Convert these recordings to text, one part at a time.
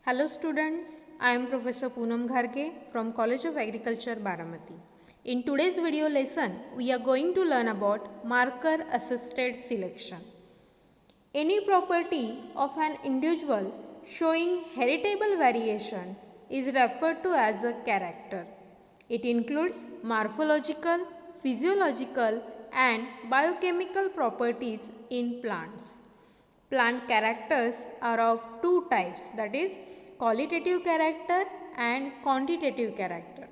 Hello students, I am Professor Gharge from College of Agriculture, Baramati. In today's video lesson, we are going to learn about marker assisted selection. Any property of an individual showing heritable variation is referred to as a character. It includes morphological, physiological and biochemical properties in plants. Plant characters are of two types, that is qualitative character and quantitative character.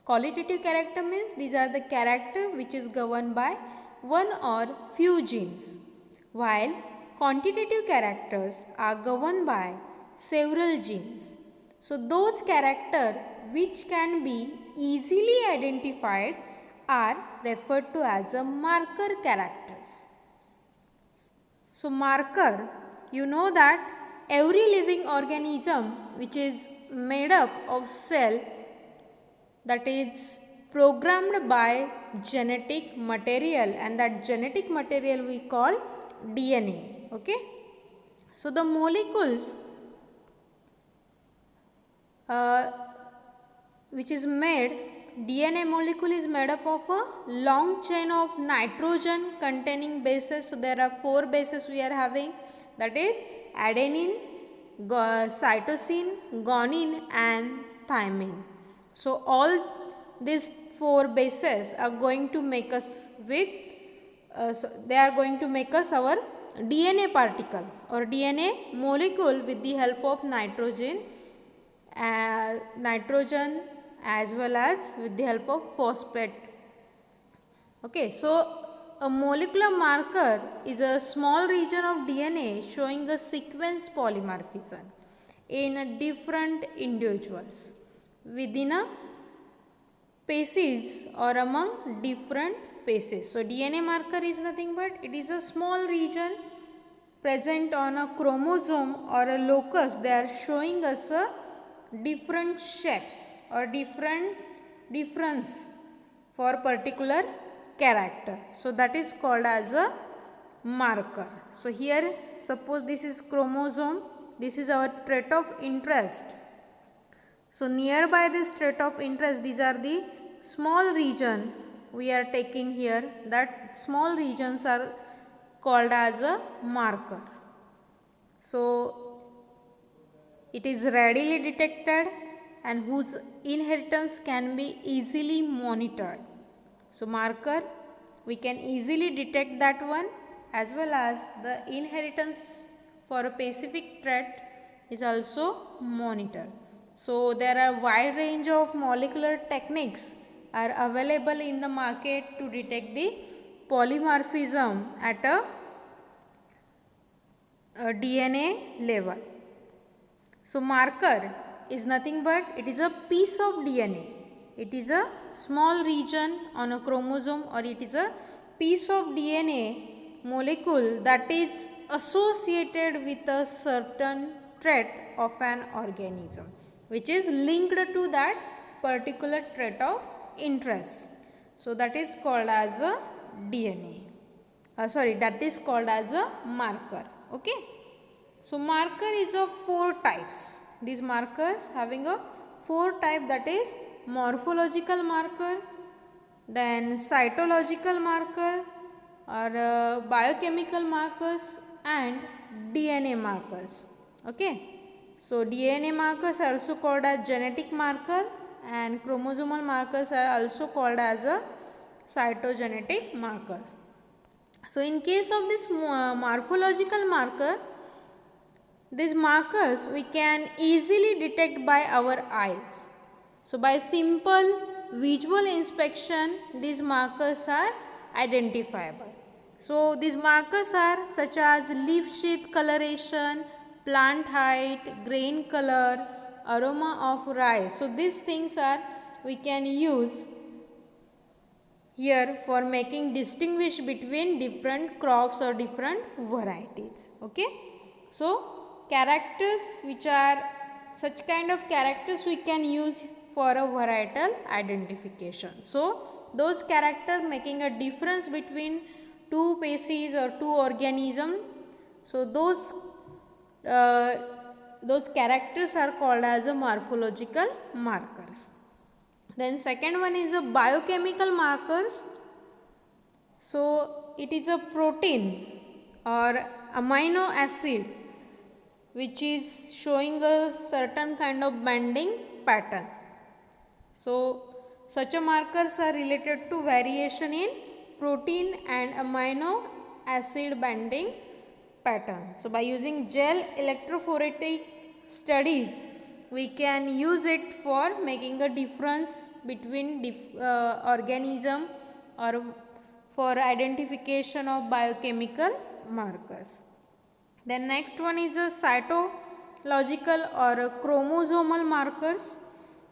Qualitative character means these are the character which is governed by one or few genes, while quantitative characters are governed by several genes. So those characters which can be easily identified are referred to as a marker characters. So marker, you know that every living organism which is made up of cell, that is programmed by genetic material, and that genetic material we call DNA. Okay. So the molecules which is made, DNA molecule is made up of a long chain of nitrogen containing bases. So there are 4 bases we are having, that is adenine, cytosine, guanine and thymine. So all these 4 bases are going to make us with they are going to make us our DNA particle or DNA molecule with the help of nitrogen as well as with the help of phosphate. Okay, so a molecular marker is a small region of DNA showing a sequence polymorphism in different individuals within a species or among different species. So DNA marker is nothing but it is a small region present on a chromosome or a locus. They are showing us a different shapes or difference for particular character. So that is called as a marker. So here suppose this is chromosome, this is our trait of interest. So nearby this trait of interest, these are the small region we are taking here, that small regions are called as a marker. So it is readily detected and whose inheritance can be easily monitored. So marker, we can easily detect that one, as well as the inheritance for a specific trait is also monitored. So there are wide range of molecular techniques are available in the market to detect the polymorphism at a DNA level. So marker is nothing but it is a piece of DNA. It is a small region on a chromosome, or it is a piece of DNA molecule that is associated with a certain trait of an organism, which is linked to that particular trait of interest. So that is called as a DNA. That is called as a marker. Okay. So marker is of 4 types. These markers having a 4 type, that is morphological marker, then cytological marker or biochemical markers and DNA markers. Okay. So DNA markers are also called as genetic marker and chromosomal markers are also called as a cytogenetic markers. So in case of this morphological marker, these markers we can easily detect by our eyes. So by simple visual inspection, these markers are identifiable. So these markers are such as leaf sheath coloration, plant height, grain color, aroma of rice. So these things are we can use here for making distinguish between different crops or different varieties. Okay. So characters which are such kind of characters we can use for a varietal identification. So those characters making a difference between two species or two organisms. So those those characters are called as a morphological markers. Then second one is a biochemical markers. So it is a protein or amino acid which is showing a certain kind of bending pattern. So such a markers are related to variation in protein and amino acid bending pattern. So by using gel electrophoretic studies, we can use it for making a difference between organism or for identification of biochemical markers. Then next one is a cytological or a chromosomal markers.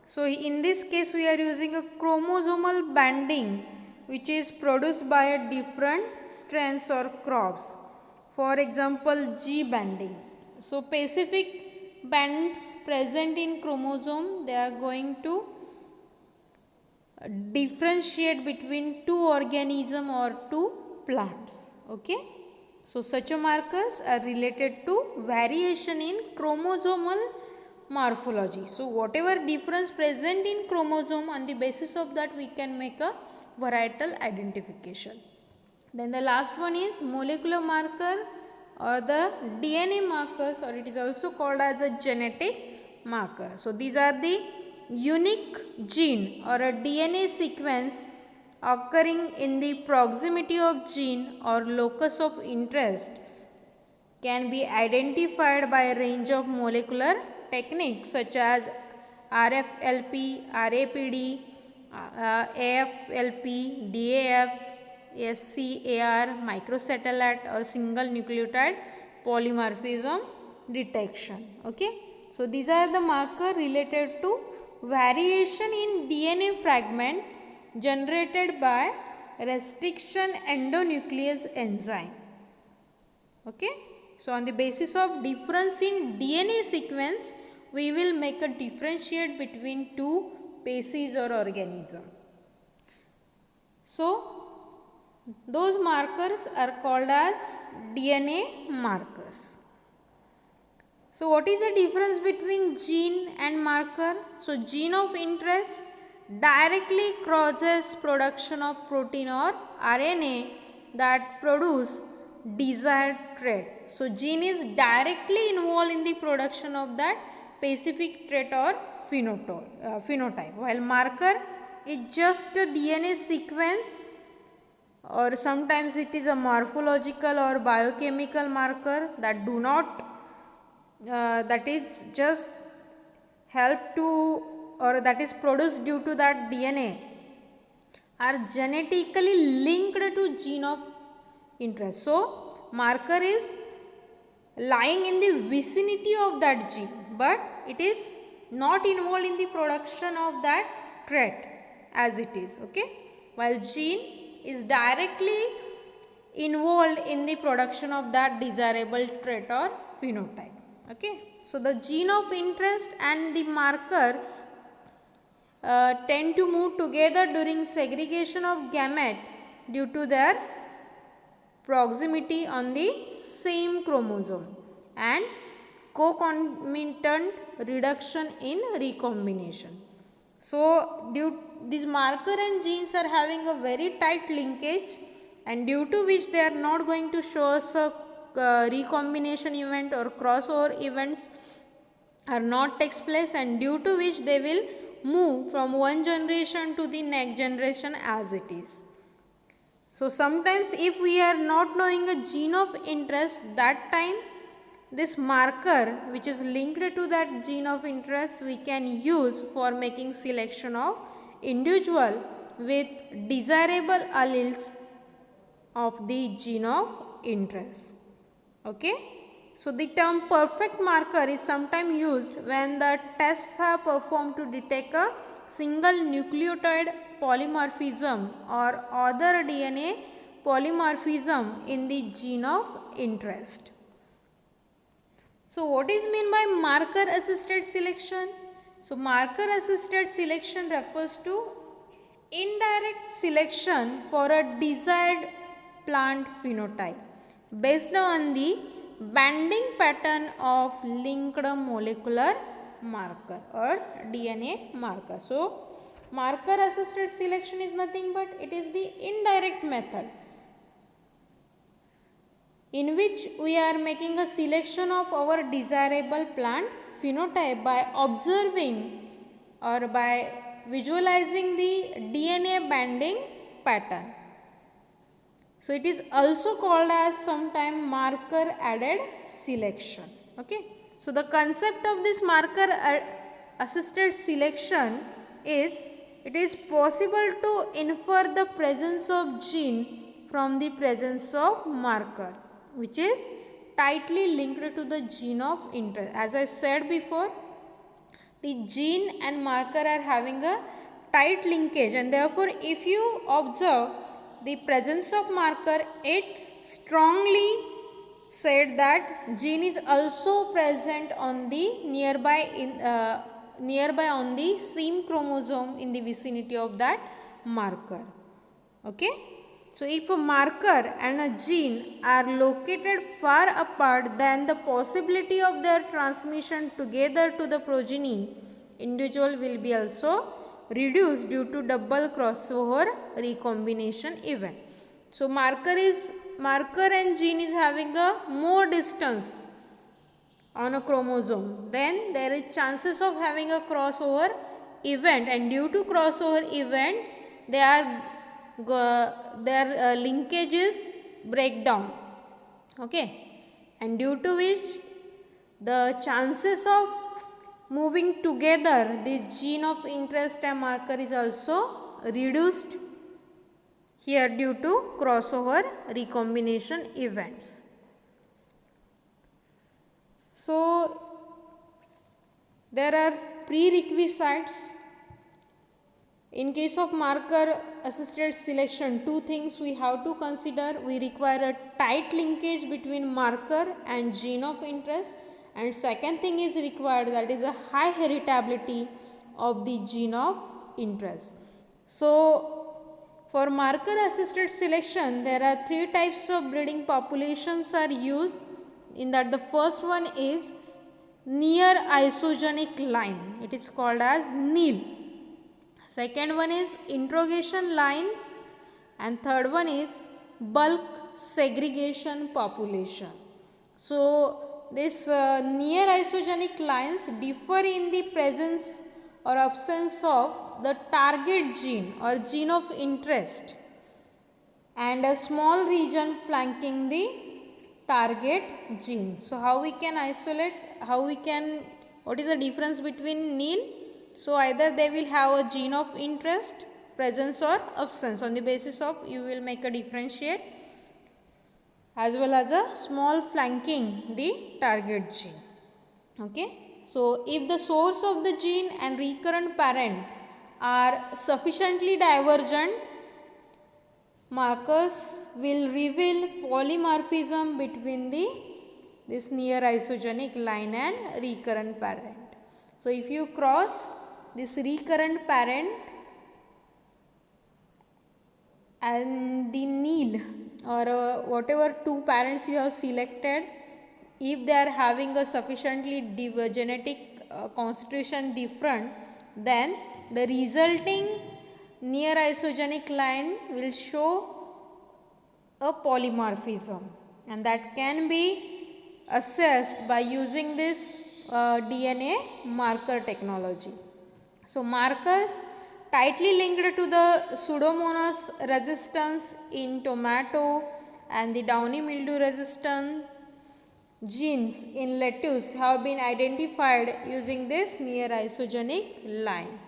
So in this case we are using a chromosomal bending which is produced by a different strands or crops. For example, G bending. So specific bands present in chromosome, they are going to differentiate between two organism or two plants. Okay. So such a markers are related to variation in chromosomal morphology. So whatever difference present in chromosome, on the basis of that we can make a varietal identification. Then the last one is molecular marker or the DNA markers, or it is also called as a genetic marker. So these are the unique gene or a DNA sequence occurring in the proximity of gene or locus of interest can be identified by a range of molecular techniques such as RFLP, RAPD, AFLP, DAF, SCAR, microsatellite or single nucleotide polymorphism detection. Okay. So these are the marker related to variation in DNA fragment generated by restriction endonuclease enzyme. Okay. So on the basis of difference in DNA sequence, we will make a differentiate between two species or organism. So those markers are called as DNA markers. So what is the difference between gene and marker? So gene of interest directly causes production of protein or RNA that produce desired trait. So gene is directly involved in the production of that specific trait or phenotype, while marker is just a DNA sequence, or sometimes it is a morphological or biochemical marker that do not that is just help to, or that is produced due to that DNA, are genetically linked to gene of interest. So marker is lying in the vicinity of that gene, but it is not involved in the production of that trait as it is. Okay, while gene is directly involved in the production of that desirable trait or phenotype. Okay. So the gene of interest and the marker tend to move together during segregation of gamete due to their proximity on the same chromosome and concomitant reduction in recombination. So these marker and genes are having a very tight linkage, and due to which they are not going to show us a recombination event or crossover events are not takes place, and due to which they will move from one generation to the next generation as it is. So sometimes if we are not knowing a gene of interest, that time this marker which is linked to that gene of interest we can use for making selection of individual with desirable alleles of the gene of interest. Okay. So the term perfect marker is sometimes used when the tests are performed to detect a single nucleotide polymorphism or other DNA polymorphism in the gene of interest. So what is meant by marker assisted selection? So marker assisted selection refers to indirect selection for a desired plant phenotype based on the banding pattern of linked molecular marker or DNA marker. So, marker assisted selection is nothing but it is the indirect method in which we are making a selection of our desirable plant phenotype by observing or by visualizing the DNA banding pattern. So, it is also called as sometime marker added selection. Okay. So, the concept of this marker assisted selection is it is possible to infer the presence of gene from the presence of marker, which is tightly linked to the gene of interest. As I said before, the gene and marker are having a tight linkage, and therefore, if you observe the presence of marker, it strongly said that gene is also present on the nearby on the same chromosome in the vicinity of that marker. Okay. So, if a marker and a gene are located far apart, then the possibility of their transmission together to the progeny individual will be also reduced due to double crossover recombination event. So, marker and gene is having a more distance on a chromosome, then there is chances of having a crossover event, and due to crossover event their linkages break down. Okay. And due to which the chances of moving together the gene of interest and marker is also reduced here due to crossover recombination events. So, there are prerequisites. In case of marker assisted selection, two things we have to consider. We require a tight linkage between marker and gene of interest, and second thing is required, that is a high heritability of the gene of interest. So, for marker assisted selection, there are three types of breeding populations are used. In that, the first one is near isogenic line, it is called as NEIL. Second one is introgation lines, and third one is bulk segregation population. So, this near isogenic lines differ in the presence or absence of the target gene or gene of interest and a small region flanking the target gene. So, how we can isolate, what is the difference between NEIL? So, either they will have a gene of interest, presence or absence. On the basis of you will make a differentiate, as well as a small flanking the target gene. Okay. So, if the source of the gene and recurrent parent are sufficiently divergent, markers will reveal polymorphism between this near isogenic line and recurrent parent. So, if you cross this recurrent parent and the NEIL or whatever two parents you have selected, if they are having a sufficiently genetic constitution different, then the resulting near isogenic line will show a polymorphism, and that can be assessed by using this DNA marker technology. So, markers tightly linked to the Pseudomonas resistance in tomato and the downy mildew resistant genes in lettuce have been identified using this near isogenic line.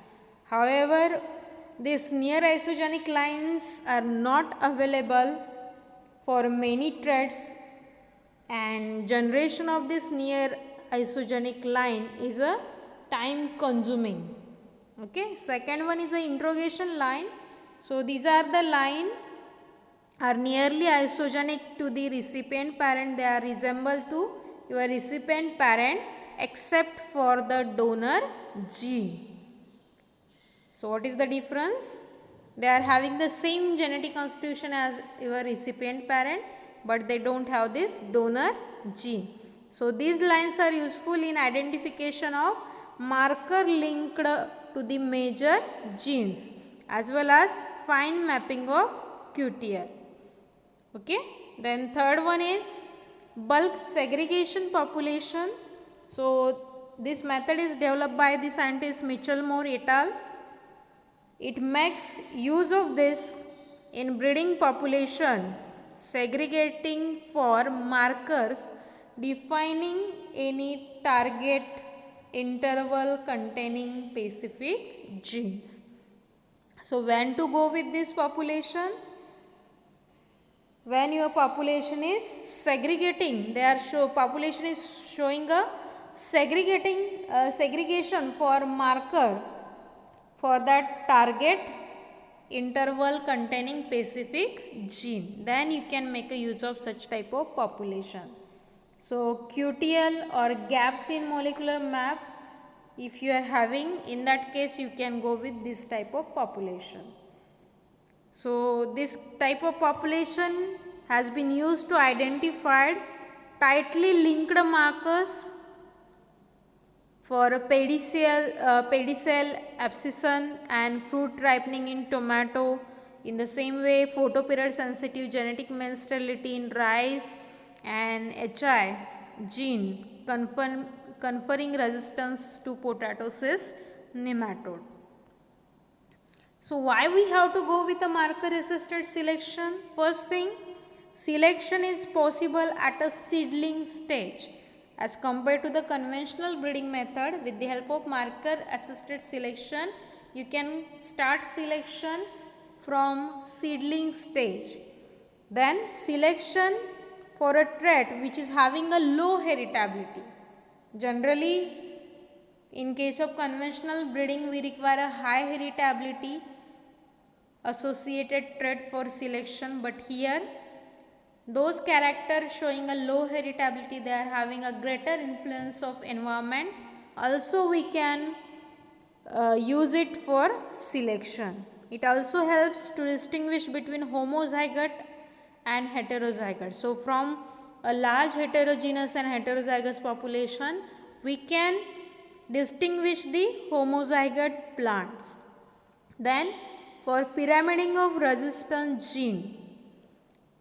However, these near isogenic lines are not available for many traits, and generation of this near isogenic line is a time consuming. Okay. Second one is the introgation line. So, these are the line are nearly isogenic to the recipient parent, they are resemble to your recipient parent except for the donor gene. So, what is the difference? They are having the same genetic constitution as your recipient parent, but they do not have this donor gene. So these lines are useful in identification of marker linked to the major genes as well as fine mapping of QTL. Okay. Then third one is bulk segregation population. So this method is developed by the scientist Mitchell Moore et al. It makes use of this in breeding population, segregating for markers defining any target interval containing specific genes. So when to go with this population? When your population is segregating, population is showing a segregation for marker for that target interval containing specific gene, then you can make a use of such type of population. So QTL or gaps in molecular map, if you are having, in that case you can go with this type of population. So this type of population has been used to identify tightly linked markers for pedicel abscission and fruit ripening in tomato. In the same way, photoperiod sensitive genetic male sterility in rice and HI gene conferring resistance to potato cyst nematode. So why we have to go with a marker assisted selection? First thing, selection is possible at a seedling stage as compared to the conventional breeding method. With the help of marker assisted selection, you can start selection from seedling stage. Then selection for a trait which is having a low heritability. Generally, in case of conventional breeding, we require a high heritability associated trait for selection, but here those characters showing a low heritability, they are having a greater influence of environment. Also we can use it for selection. It also helps to distinguish between homozygote and heterozygote. So from a large heterogeneous and heterozygous population, we can distinguish the homozygote plants. Then for pyramiding of resistance gene,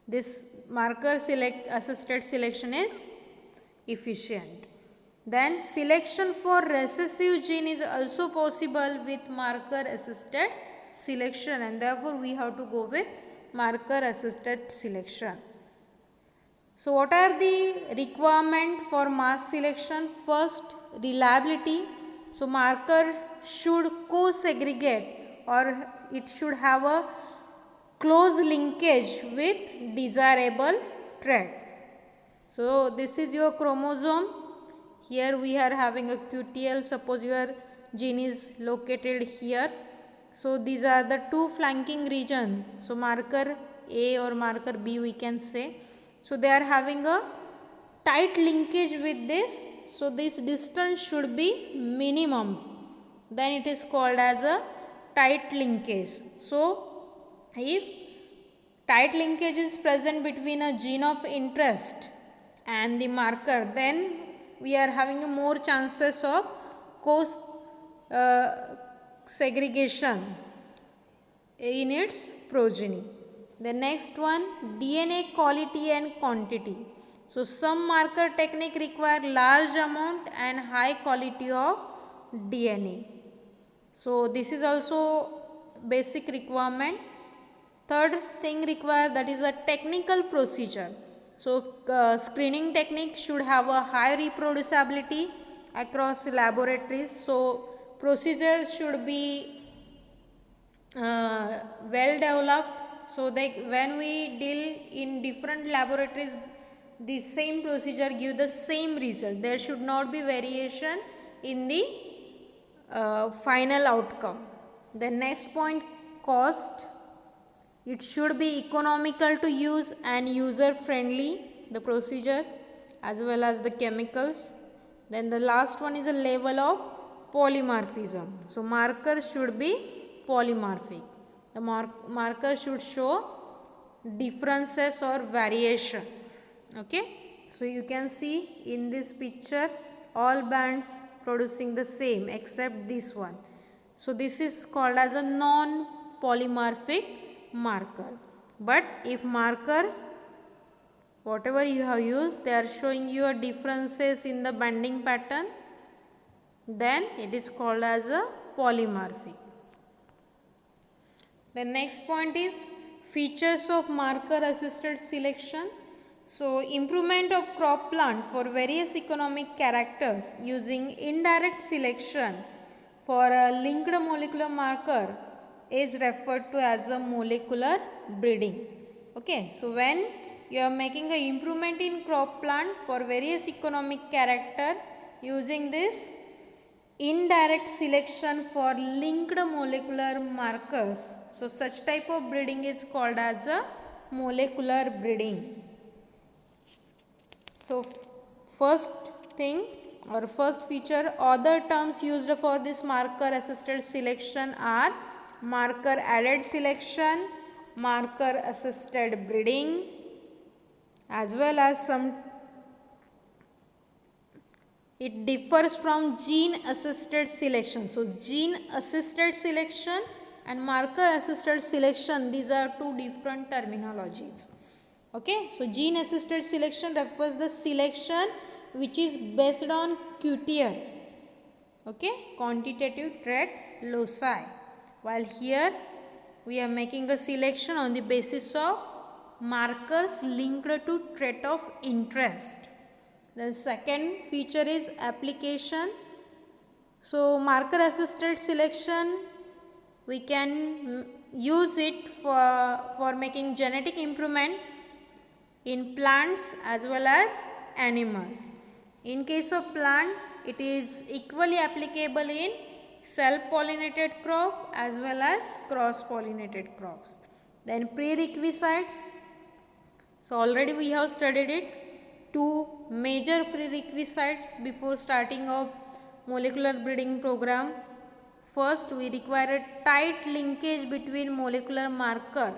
this marker assisted selection is efficient. Then selection for recessive gene is also possible with marker assisted selection, and therefore we have to go with marker assisted selection. So what are the requirement for mass selection? First, reliability. So marker should co-segregate or it should have a close linkage with desirable trait. So this is your chromosome. Here we are having a QTL. Suppose your gene is located here. So these are the two flanking region. So marker A or marker B we can say. So they are having a tight linkage with this. So this distance should be minimum. Then it is called as a tight linkage. So if tight linkage is present between a gene of interest and the marker, then we are having more chances of segregation in its progeny. The next one, DNA quality and quantity. So some marker technique require large amount and high quality of DNA. So this is also basic requirement. Third thing required, that is a technical procedure. So screening technique should have a high reproducibility across laboratories. So procedures should be well developed, so that when we deal in different laboratories, the same procedure give the same result. There should not be variation in the final outcome. The next point, cost. It should be economical to use and user friendly, the procedure as well as the chemicals. Then the last one is a level of polymorphism. So marker should be polymorphic. The marker should show differences or variation. Okay. So you can see in this picture all bands producing the same except this one. So this is called as a non-polymorphic marker. But if markers whatever you have used they are showing you a differences in the bending pattern, then it is called as a polymorphic. The next point is features of marker assisted selection. So improvement of crop plant for various economic characters using indirect selection for a linked molecular marker is referred to as a molecular breeding. Okay, so when you are making an improvement in crop plant for various economic character using this indirect selection for linked molecular markers, so such type of breeding is called as a molecular breeding. So first thing or first feature, other terms used for this marker assisted selection are marker added selection, marker assisted breeding, as well as some it differs from gene assisted selection. So gene assisted selection and marker assisted selection, these are two different terminologies. Okay, so gene assisted selection refers the selection which is based on QTL, okay, quantitative trait loci, while here we are making a selection on the basis of markers linked to trait of interest. The second feature is application. So marker assisted selection we can use it for making genetic improvement in plants as well as animals. In case of plant, it is equally applicable in self-pollinated crop as well as cross-pollinated crops. Then prerequisites. So already we have studied it. Two major prerequisites before starting of molecular breeding program. First, we require a tight linkage between molecular marker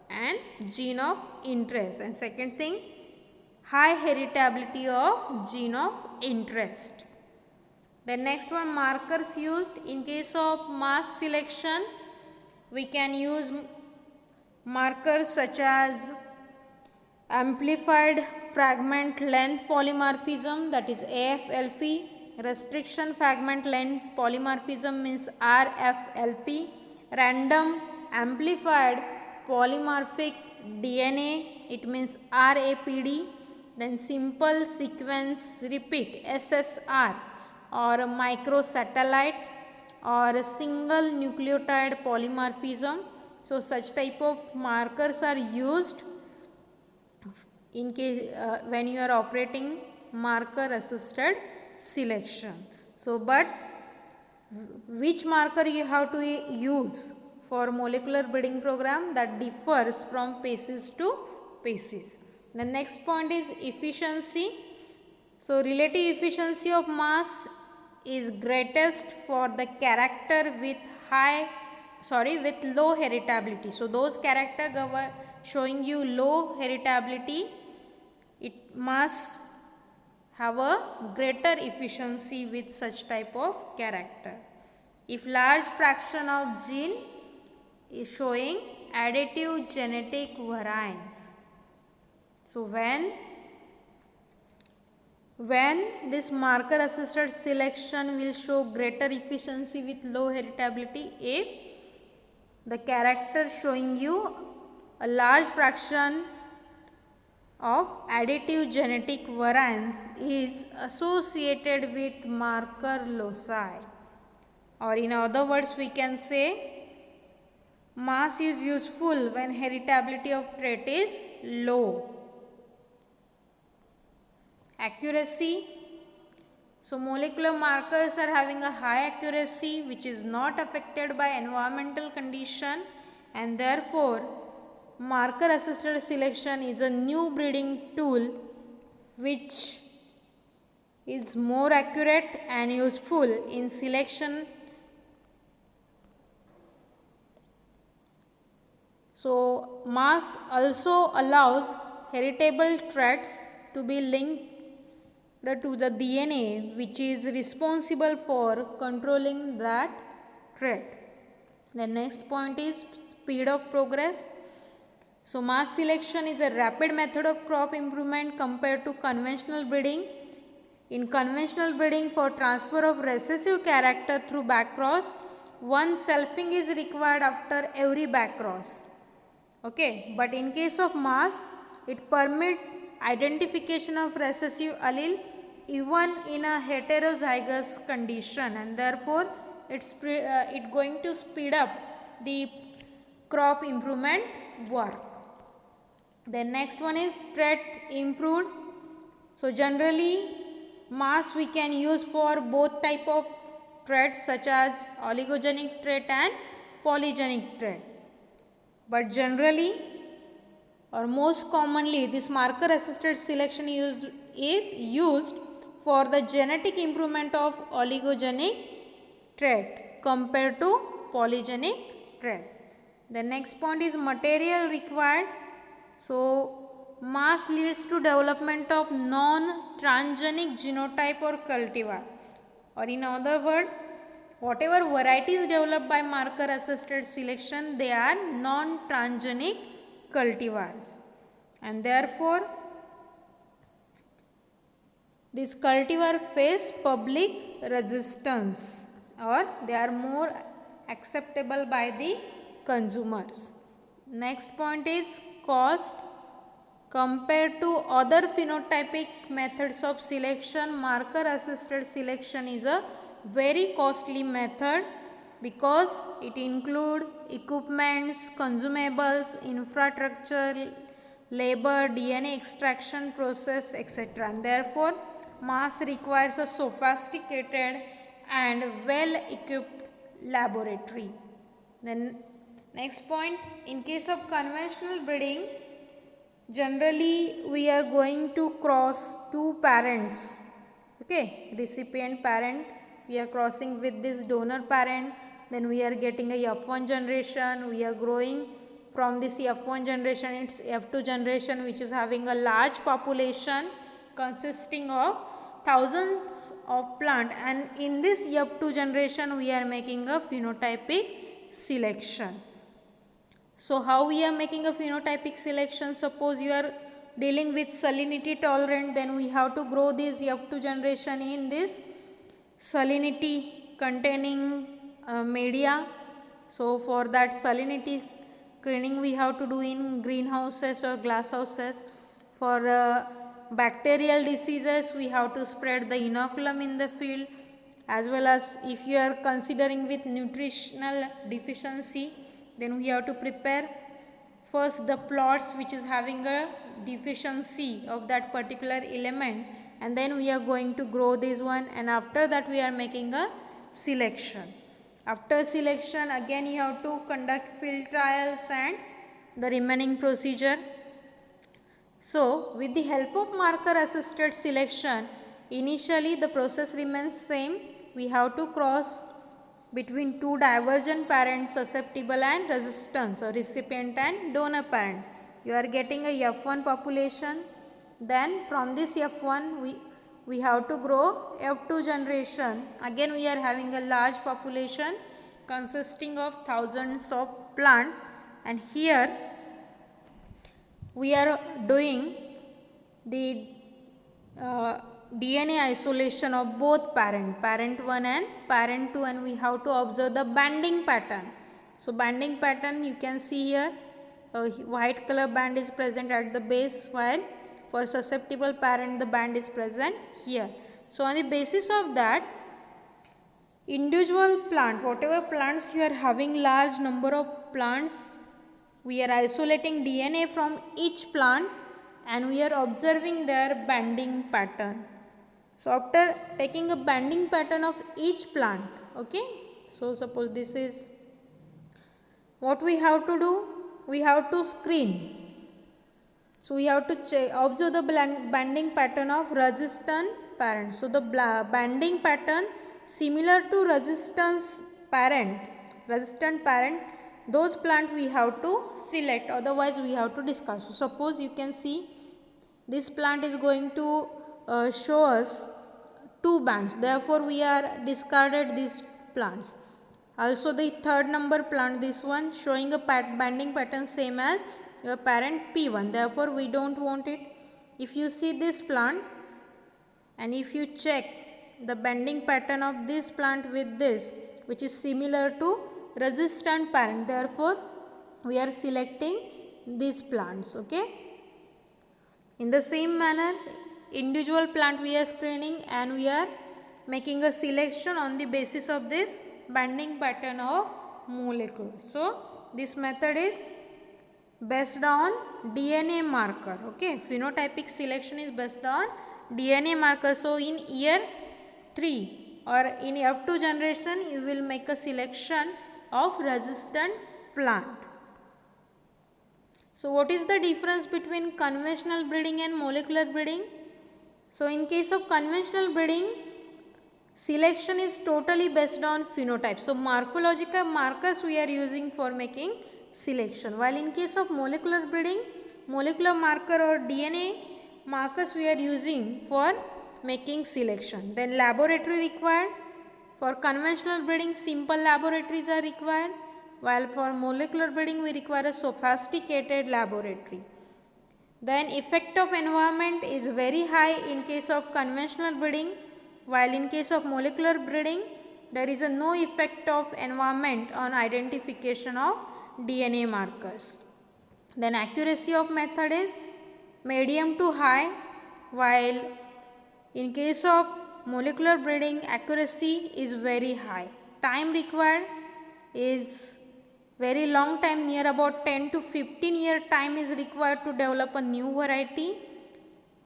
and gene of interest, and second thing, high heritability of gene of interest. The next one, markers used in case of mass selection, we can use markers such as amplified fragment length polymorphism, that is AFLP, restriction fragment length polymorphism means RFLP, random amplified polymorphic DNA, it means RAPD, then simple sequence repeat SSR, or microsatellite, or single nucleotide polymorphism. So such type of markers are used in case when you are operating marker assisted selection. So but which marker you have to use for molecular breeding program, that differs from species to species. The next point is efficiency. So relative efficiency of mass is greatest for the character with low heritability. So those character showing you low heritability, it must have a greater efficiency with such type of character. If large fraction of gene is showing additive genetic variance. So when this marker assisted selection will show greater efficiency with low heritability if the character showing you a large fraction of additive genetic variance is associated with marker loci, or in other words we can say mass is useful when heritability of trait is low. Accuracy. So molecular markers are having a high accuracy which is not affected by environmental condition, and therefore marker assisted selection is a new breeding tool which is more accurate and useful in selection. So mass also allows heritable traits to be linked to the DNA which is responsible for controlling that trait. The next point is speed of progress. So mass selection is a rapid method of crop improvement compared to conventional breeding. In conventional breeding, for transfer of recessive character through backcross, one selfing is required after every backcross. Okay, but in case of mass, it permits identification of recessive allele even in a heterozygous condition, and therefore it's going to speed up the crop improvement work. The next one is trait improved. So generally mass we can use for both type of traits such as oligogenic trait and polygenic trait. But generally or most commonly this marker assisted selection is used for the genetic improvement of oligogenic trait compared to polygenic trait. The next point is material required. So mass leads to development of non-transgenic genotype or cultivar, or in other words, whatever varieties developed by marker assisted selection, they are non-transgenic cultivars, and therefore this cultivar face public resistance or they are more acceptable by the consumers. Next point is cost. Compared to other phenotypic methods of selection, marker assisted selection is a very costly method because it includes equipments, consumables, infrastructure, labor, DNA extraction process, etc. And therefore mass requires a sophisticated and well equipped laboratory. Then next point, in case of conventional breeding, generally we are going to cross two parents. Okay, recipient parent, we are crossing with this donor parent, then we are getting a F1 generation, we are growing from this F1 generation, it's F2 generation which is having a large population consisting of thousands of plant, and in this F2 generation we are making a phenotypic selection. So how we are making a phenotypic selection? Suppose you are dealing with salinity tolerant, then we have to grow this F2 generation in this salinity containing media. So for that salinity screening we have to do in greenhouses or glass houses. For bacterial diseases we have to spread the inoculum in the field, as well as if you are considering with nutritional deficiency, then we have to prepare first the plots which is having a deficiency of that particular element, and then we are going to grow this one, and after that we are making a selection. After selection again you have to conduct field trials and the remaining procedure. So with the help of marker assisted selection, initially the process remains same. We have to cross between two divergent parents, susceptible and resistance, or recipient and donor parent. You are getting a F1 population, then from this F1 we have to grow F2 generation. Again we are having a large population consisting of thousands of plant, and here we are doing the DNA isolation of both parent 1 and parent 2, and we have to observe the banding pattern. So banding pattern you can see here, a white color band is present at the base, while for susceptible parent the band is present here. So on the basis of that, individual plant, whatever plants you are having large number of plants, we are isolating DNA from each plant and we are observing their banding pattern. So after taking a banding pattern of each plant, okay, so suppose this is what we have to do, we have to screen. So we have to observe the banding pattern of resistant parent. So the banding pattern similar to resistant parent, those plant we have to select, otherwise we have to discard. So suppose you can see this plant is going to show us 2 bands, therefore we are discarded these plants. Also the third number plant, this one showing a banding pattern same as your parent P1, therefore we don't want it. If you see this plant and if you check the bending pattern of this plant with this, which is similar to resistant parent, therefore we are selecting these plants. Okay. In the same manner, individual plant we are screening and we are making a selection on the basis of this bending pattern of molecule. So this method is based on DNA marker. Okay, phenotypic selection is based on DNA marker. So in year 3 or in up to generation, you will make a selection of resistant plant. So what is the difference between conventional breeding and molecular breeding? So in case of conventional breeding, selection is totally based on phenotype. So morphological markers we are using for making selection. While in case of molecular breeding, molecular marker or DNA markers we are using for making selection. Then laboratory required. For conventional breeding, simple laboratories are required, while for molecular breeding we require a sophisticated laboratory. Then effect of environment is very high in case of conventional breeding, while in case of molecular breeding there is no effect of environment on identification of DNA markers. Then accuracy of method is medium to high, while in case of molecular breeding accuracy is very high. Time required is very long time, near about 10 to 15 year time is required to develop a new variety.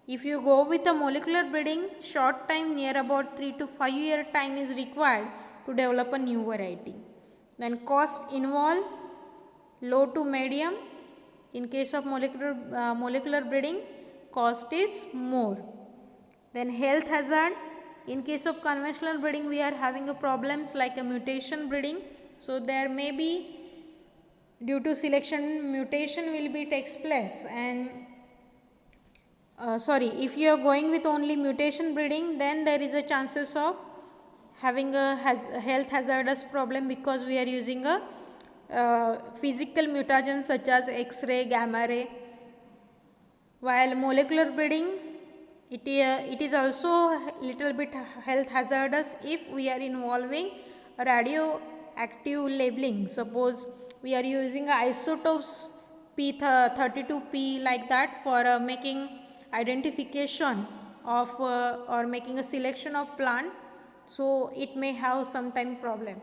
If you go with a molecular breeding, short time, near about 3 to 5 year time is required to develop a new variety. Then cost involved, low to medium. In case of molecular breeding, cost is more. Then health hazard. In case of conventional breeding, we are having a problems like a mutation breeding. So there may be, due to selection, mutation will be takes place, and if you are going with only mutation breeding, then there is a chances of having a health hazardous problem, because we are using a physical mutagen such as X-ray, gamma ray. While molecular breeding, it is also little bit health hazardous if we are involving radioactive labeling. Suppose we are using isotopes P32P like that for making identification of or making a selection of plant, so it may have some time problem.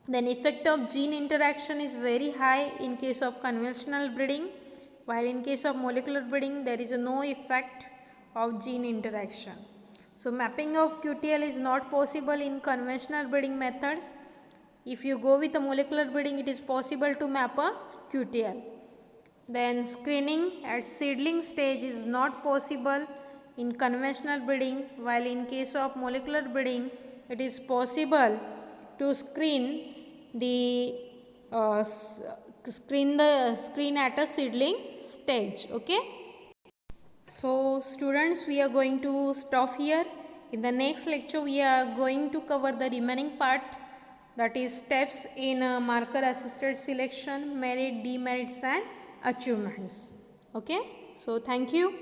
Then effect of gene interaction is very high in case of conventional breeding, while in case of molecular breeding there is no effect of gene interaction. So mapping of QTL is not possible in conventional breeding methods. If you go with a molecular breeding, it is possible to map a QTL. Then screening at seedling stage is not possible in conventional breeding, while in case of molecular breeding it is possible to screen at a seedling stage. Okay. So students, we are going to stop here. In the next lecture we are going to cover the remaining part, that is steps in marker assisted selection, merit, demerits and achievements. Okay. So thank you.